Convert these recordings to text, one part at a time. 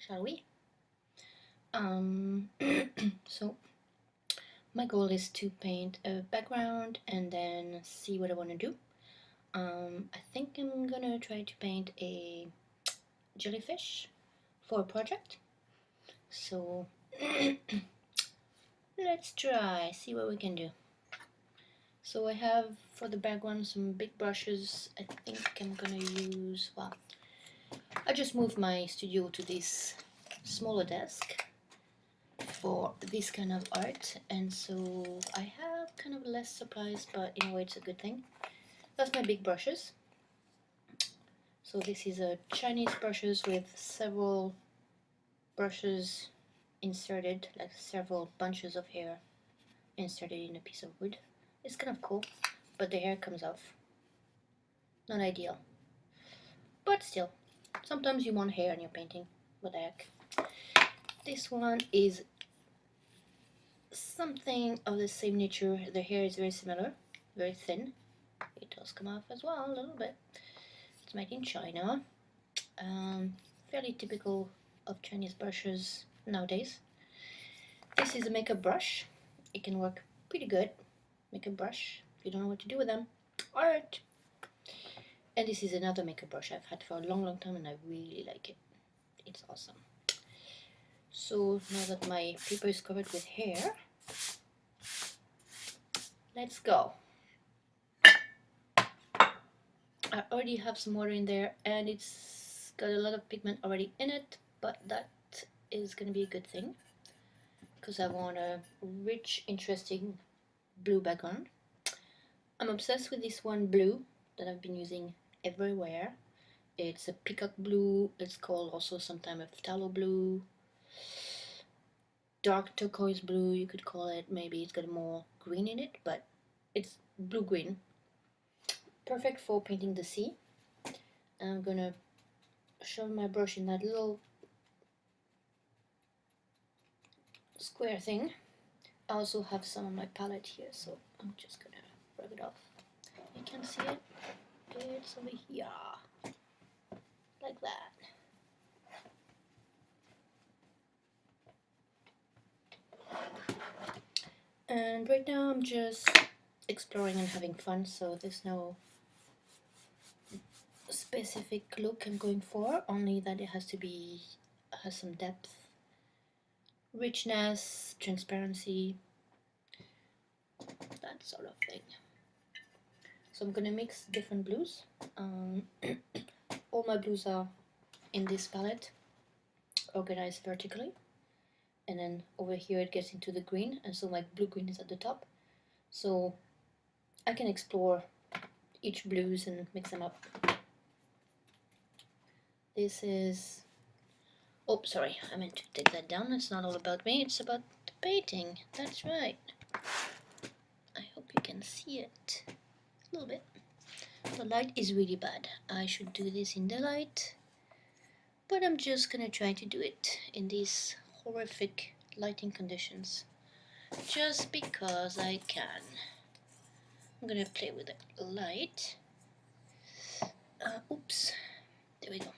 shall we? So my goal is to paint a background and then see what I want to do. I think I'm gonna try to paint a jellyfish for a project. So let's try, see what we can do. So I have for the background some big brushes. I think I'm gonna use, well, I just moved my studio to this smaller desk for this kind of art, and so I have kind of less supplies, but in a way it's a good thing. That's my big brushes. So this is a Chinese brushes with several brushes inserted, like several bunches of hair inserted in a piece of wood. It's kind of cool, but the hair comes off. Not ideal. But still, sometimes you want hair in your painting. What the heck. This one is something of the same nature. The hair is very similar, very thin. It does come off as well a little bit. It's made in China. Fairly typical of Chinese brushes nowadays. This is a makeup brush. It can work pretty good. Makeup brush. If you don't know what to do with them, art. And this is another makeup brush I've had for a long time and I really like it. It's awesome. So now that my paper is covered with hair, let's go. I already have some water in there and it's got a lot of pigment already in it, but that is going to be a good thing because I want a rich, interesting blue background. I'm obsessed with this one blue that I've been using everywhere. It's a peacock blue. It's called also sometimes a phthalo blue, dark turquoise blue you could call it. Maybe it's got more green in it, but it's blue-green. Perfect for painting the sea. I'm gonna shove my brush in that little square thing. I also have some on my palette here, so I'm just gonna rub it off. You can see it. It's over here, like that. And right now I'm just exploring and having fun, so there's no specific look I'm going for, only that it has some depth, richness, transparency, that sort of thing. So I'm gonna mix different blues. All my blues are in this palette, organized vertically, and then over here it gets into the green, and so my blue-green is at the top. So I can explore each blues and mix them up. This is, oh sorry, I meant to take that down. It's not all about me, it's about the painting. That's right. I hope you can see it a little bit. The light is really bad. I should do this in the light, but I'm just gonna try to do it in these horrific lighting conditions just because I can. I'm gonna play with the light. Oops, there we go.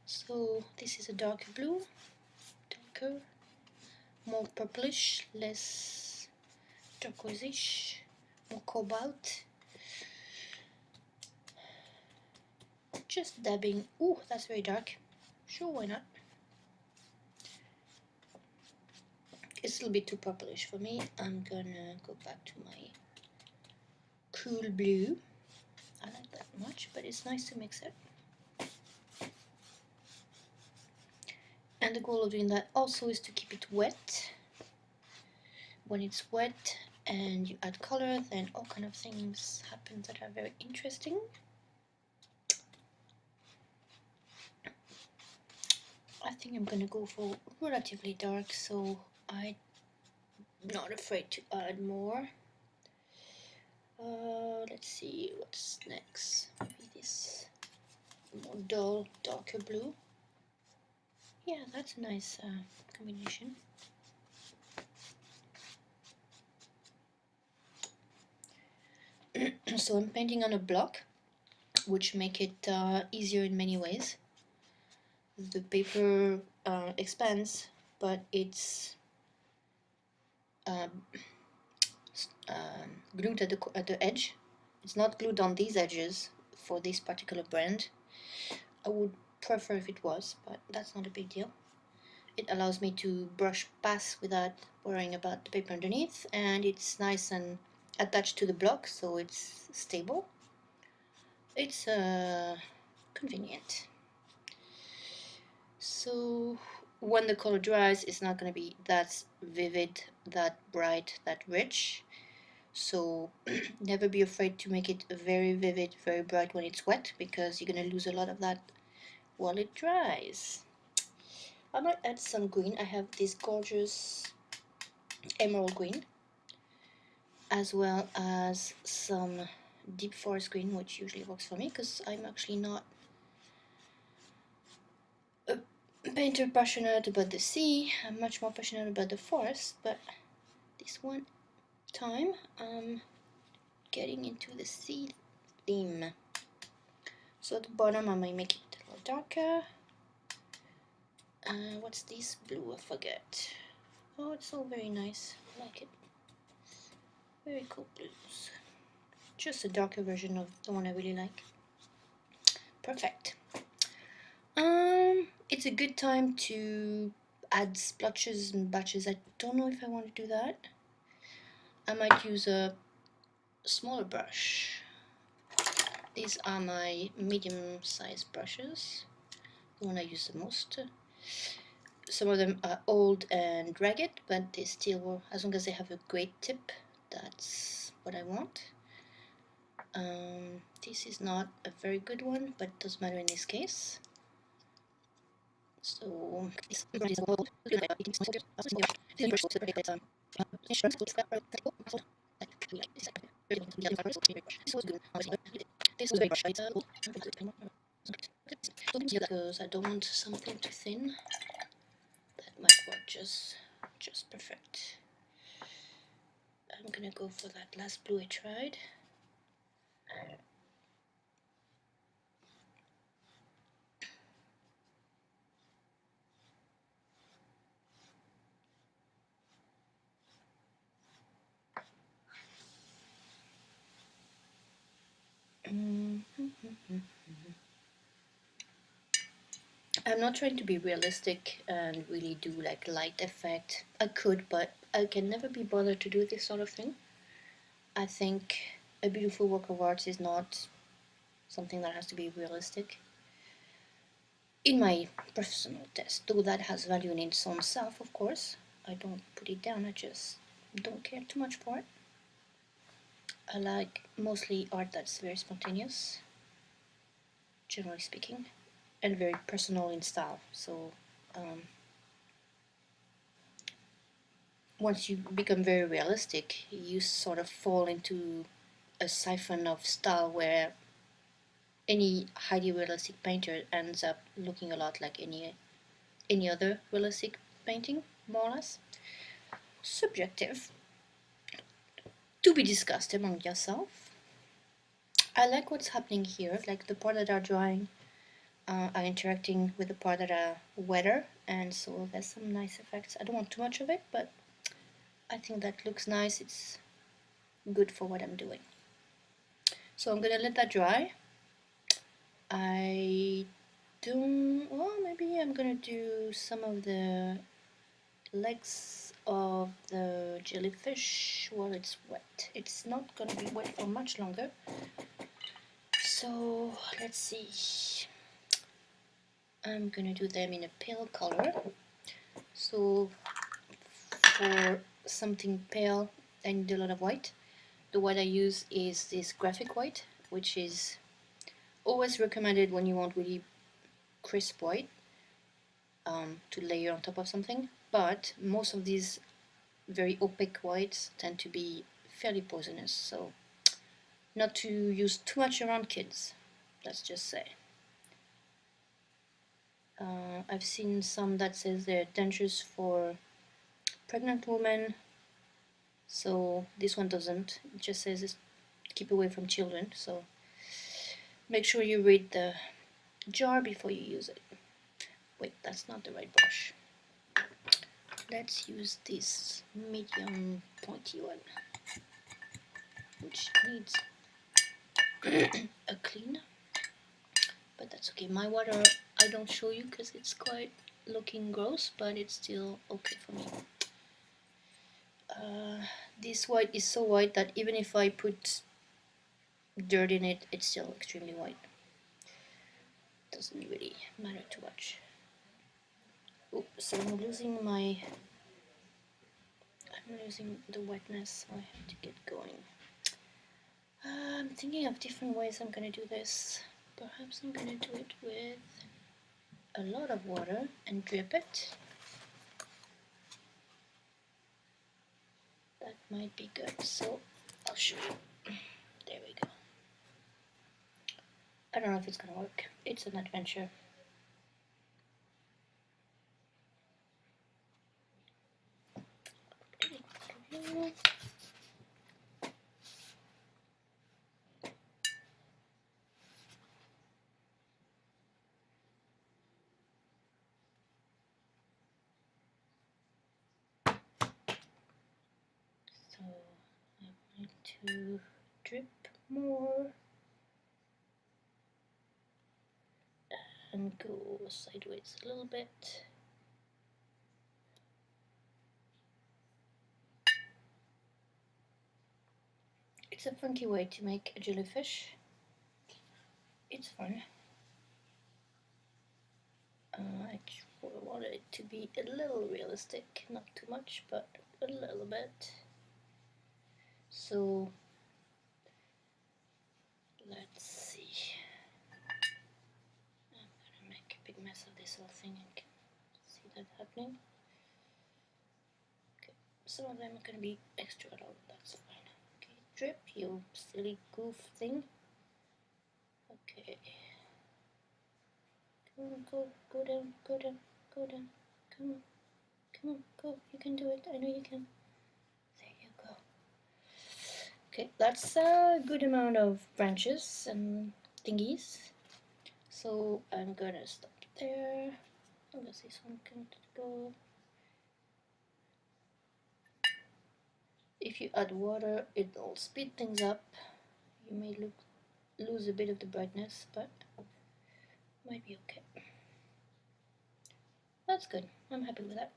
So this is a darker blue, darker, more purplish, less turquoise-ish, more cobalt. Just dabbing. Ooh, that's very dark. Sure, why not? It's a little bit too purplish for me. I'm gonna go back to my cool blue. I like that much, but it's nice to mix it. And the goal of doing that also is to keep it wet. When it's wet and you add color, then all kind of things happen that are very interesting. I think I'm gonna go for relatively dark, so I'm not afraid to add more. Let's see what's next. Maybe this more dull, darker blue. Yeah, that's a nice combination. So I'm painting on a block, which make it easier in many ways. the paper expands, but it's um, glued at the edge. It's not glued on these edges for this particular brand. I would prefer if it was, but that's not a big deal. It allows me to brush past without worrying about the paper underneath, and it's nice and attached to the block, so it's stable. It's convenient. So when the color dries, it's not going to be that vivid, that bright, that rich. So never be afraid to make it very vivid, very bright when it's wet, because you're going to lose a lot of that while it dries. I might add some green. I have this gorgeous emerald green, as well as some deep forest green, which usually works for me because I'm actually not a painter passionate about the sea. I'm much more passionate about the forest, but this one time I'm getting into the sea theme. So at the bottom I might make it a little darker. What's this blue? I forget. Oh, it's all very nice. I like it. Very cool blues. Just a darker version of the one I really like. Perfect. It's a good time to add splotches and batches. I don't know if I want to do that. I might use a smaller brush. These are my medium-sized brushes, the one I use the most. Some of them are old and ragged, but they still work. As long as they have a great tip, that's what I want. This is not a very good one, but it doesn't matter in this case. So this is old. Because I don't want something too thin. That might work just perfect. I'm gonna go for that last blue I tried. I'm not trying to be realistic and really do like light effect. I could, but I can never be bothered to do this sort of thing. I think a beautiful work of art is not something that has to be realistic. In my personal test, though that has value in its own self, of course, I don't put it down, I just don't care too much for it. I like mostly art that's very spontaneous, generally speaking, and very personal in style. So once you become very realistic, you sort of fall into a siphon of style where any highly realistic painter ends up looking a lot like any other realistic painting, more or less. Subjective. To be discussed among yourself. I like what's happening here, like the part that are drying are interacting with the part that are wetter, and so there's some nice effects. I don't want too much of it, but I think that looks nice. It's good for what I'm doing. So I'm gonna let that dry. I don't, well, maybe I'm gonna do some of the legs of the jellyfish while it's wet. It's not gonna be wet for much longer. So let's see. I'm gonna do them in a pale color. So for something pale, I need a lot of white. The white I use is this graphic white, which is always recommended when you want really crisp white to layer on top of something. But most of these very opaque whites tend to be fairly poisonous, so not to use too much around kids, let's just say. I've seen some that says they're dangerous for pregnant women, so this one doesn't. It just says it's keep away from children, so make sure you read the jar before you use it. Wait, that's not the right brush. Let's use this medium pointy one, which needs a clean, but that's okay. My water I don't show you because it's quite looking gross, but it's still okay for me. This white is so white that even if I put dirt in it, it's still extremely white. Doesn't really matter too much. Oh, so I'm losing the wetness, so I have to get going. I'm thinking of different ways I'm gonna do this. Perhaps I'm gonna do it with a lot of water and drip it. That might be good, so I'll show you. There we go. I don't know if it's gonna work. It's an adventure. So I'm going to drip more and go sideways a little bit. It's a funky way to make a jellyfish. It's fun. I want it to be a little realistic, not too much, but a little bit. So let's see. I'm gonna make a big mess of this whole thing. I can see that happening. Okay, some of them are gonna be extra long. That's fine. Okay, drip, you silly goof thing. Okay. Come on, go down, go down, go down. Come on, come on, go. You can do it. I know you can. There you go. Okay, that's a good amount of branches and thingies. So I'm gonna stop there. I guess this one can go. If you add water, it'll speed things up. You may lose a bit of the brightness, but might be okay. That's good. I'm happy with that.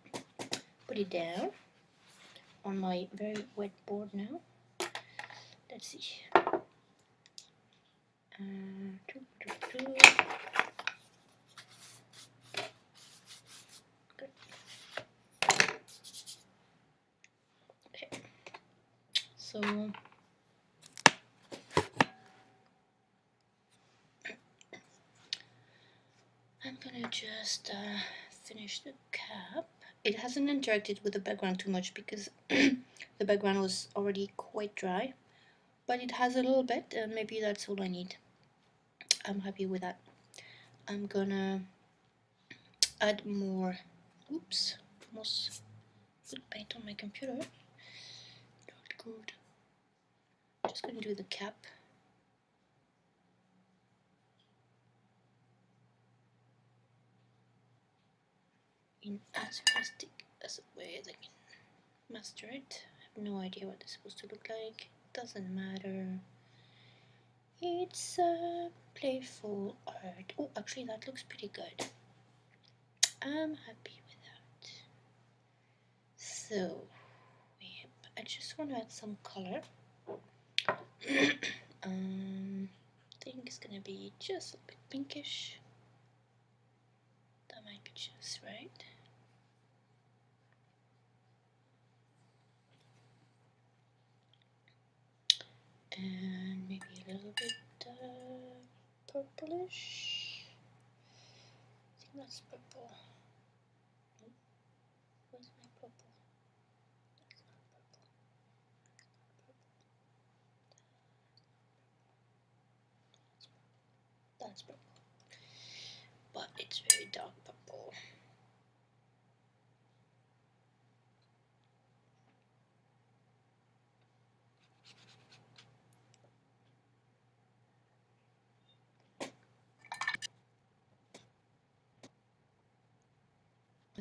Put it down on my very wet board now. Let's see. Good. Okay. So I'm gonna just finish the cap. It hasn't interacted with the background too much because the background was already quite dry, but it has a little bit, and maybe that's all I need. I'm happy with that. I'm gonna add more, oops, almost put paint on my computer. Not good. Just gonna do the cap. In as realistic as a way as I can master it. I have no idea what it's supposed to look like. Doesn't matter. It's a playful art. Oh, actually that looks pretty good. I'm happy with that. So, I just want to add some color. I think it's gonna be just a bit pinkish. That might be just right. And maybe a little bit purplish. I think that's purple. Nope. Where's my purple? That's not purple. That's purple. But it's very dark purple.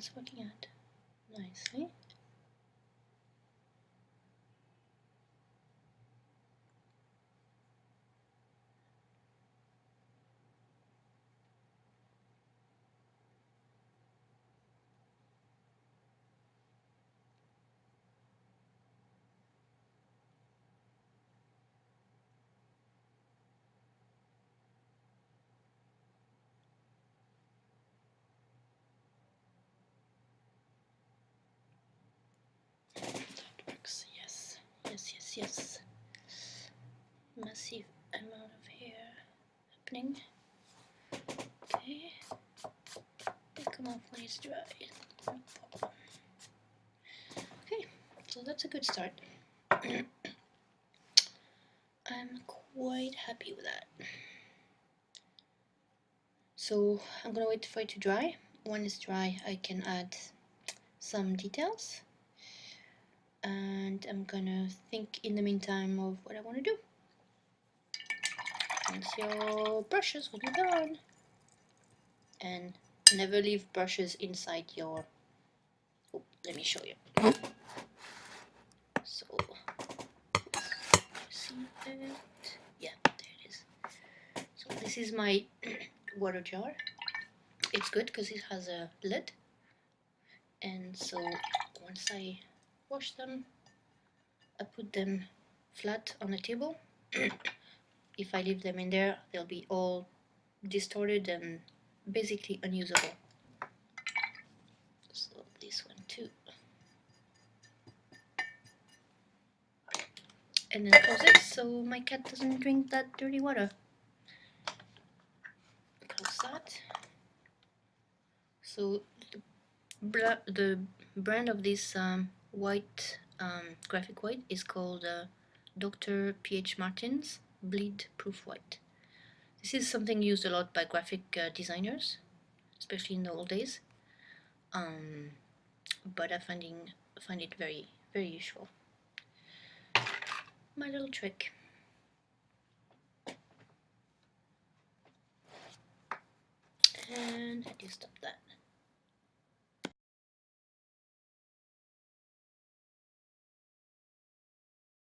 It's working out nicely. Yes, yes, yes, yes. Massive amount of hair happening. Okay. They come off when it's dry. No problem. Okay, so that's a good start. I'm quite happy with that. So I'm gonna wait for it to dry. When it's dry, I can add some details. And I'm gonna think in the meantime of what I want to do. Rinse your brushes when you're done. And never leave brushes inside your... Oh, let me show you. So, see it? Yeah, there it is. So this is my water jar. It's good because it has a lid. And so once I wash them, I put them flat on the table. If I leave them in there, they'll be all distorted and basically unusable. So this one too. And then close it so my cat doesn't drink that dirty water. Close that. So the brand of this white graphic white is called Dr. P.H. Martin's Bleed Proof White. This is something used a lot by graphic designers, especially in the old days. But I find it very, very useful. My little trick. And I do stop that.